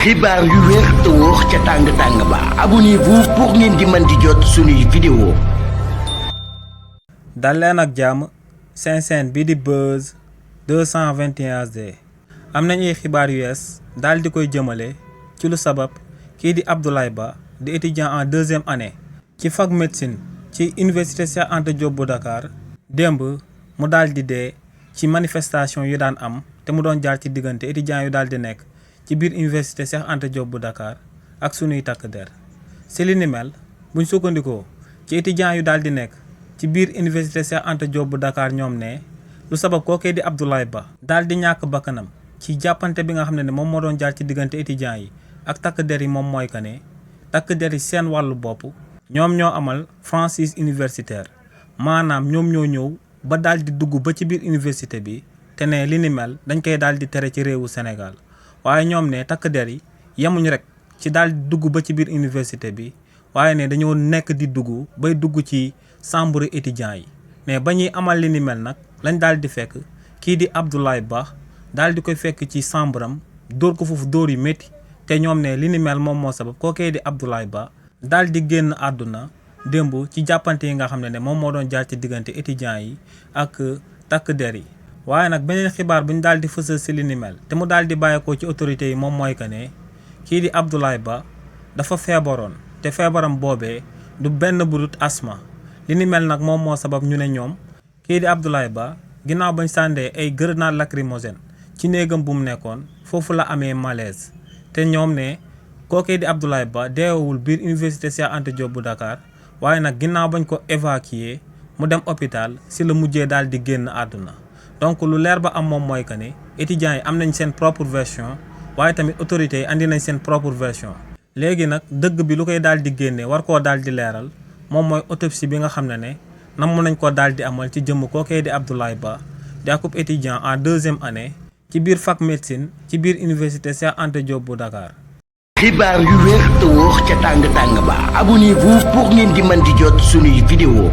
xibaar yu wér te wóor ca tàng ba abonnez-vous pour ngeen di mën di jot suñuy vidéo. dal leen ak jàmm seen chaîne bi di Buzz 221 HD am nañ ay xibaar yu yees daal di koy jëmale ci lu sabab kii di Abdoulaye Ba di étudiant en deuxième année ci fac médecine ci université Cheikh Anta Diop bu Dakar démb mu daal di dee ci manifestation yu daan am te mu doon jaar ci diggante étudiants yu daal di nekk ci biir université Cheikh Anta Diop bu Dakar ak sunuy takk der si li ni mel buñ sukkandikoo ci étudiants yu daal di nekk ci biir université Cheikh Anta Diop bu Dakar ñoom ne lu sabab kookee di Abdoulaye Ba daal di ñàkk bakkanam ci jàppante bi nga xam ne moom moo doon jaar ci diggante étudiants yi ak takk der yi moom mooy que ne takk der yi seen wàllu bopp ñoom ñoo amal franchise universitaire maanaam ñoom ñoo ñëw ba daal di dugg ba ci biir université bi te ne li ni mel dañ koy daal di tere ci réewu Sénégal waaye ñoom ne takk der yi yemuñ rek ci daal di dugg ba ci biir université bi waaye ne dañoo nekk di dugg bay dugg ci chambre étudiants yi mais ba ñuy amal li ni mel nag lañ daal di fekk kii di Abdoulaye Ba daal di koy fekk ci chambre am dóor ko foofu dóor yu métti te ñoom ne li ni mel moom moo sabab kookee di Abdoulaye Ba daal di génn àdduna démb ci jàppante yi nga xam ne moom moo doon jaar ci diggante étudiants yi ak takk der yi. waaye nag beneen xibaar bu ñu daal di fësal si li ni mel te mu daal di bàyyeekoo ci autorités yi moom mooy que ne kii di Abdoulaye Ba dafa feebaroon te feebaram boobee du benn budut asma li ni mel nag moom moo sabab ñu ne ñoom kii di Abdoulaye Ba ginnaaw bañ sàndee ay grenade lacrymogène ci néegam bu mu nekkoon foofu la amee malaise te ñoom ne kookee di Abdoulaye Ba deewul biir université Cheikh Anta Diop bu Dakar waaye nag ginnaaw bañ ko évacuer mu dem hôpital si la mujjee daal di génn àdduna. donc lu leer ba am moom mooy que ne étudiants yi am nañ seen propre version waaye tamit autorités yi andi nañ seen propre version léegi nag dëgg bi lu koy daal di génne war koo daal di leeral moom mooy autopsie bi nga xam ne namm nañ ko daal di amal ci jëmm kookee di Abdoulaye Ba di akub étudiant en deuxième année ci biir fac médecine ci biir université Cheikh Anta Diop bu Dakar. xibaar yu wér te wóor ca tàng ba abonnez-vous pour ngeen di mën di jot suñuy vidéo.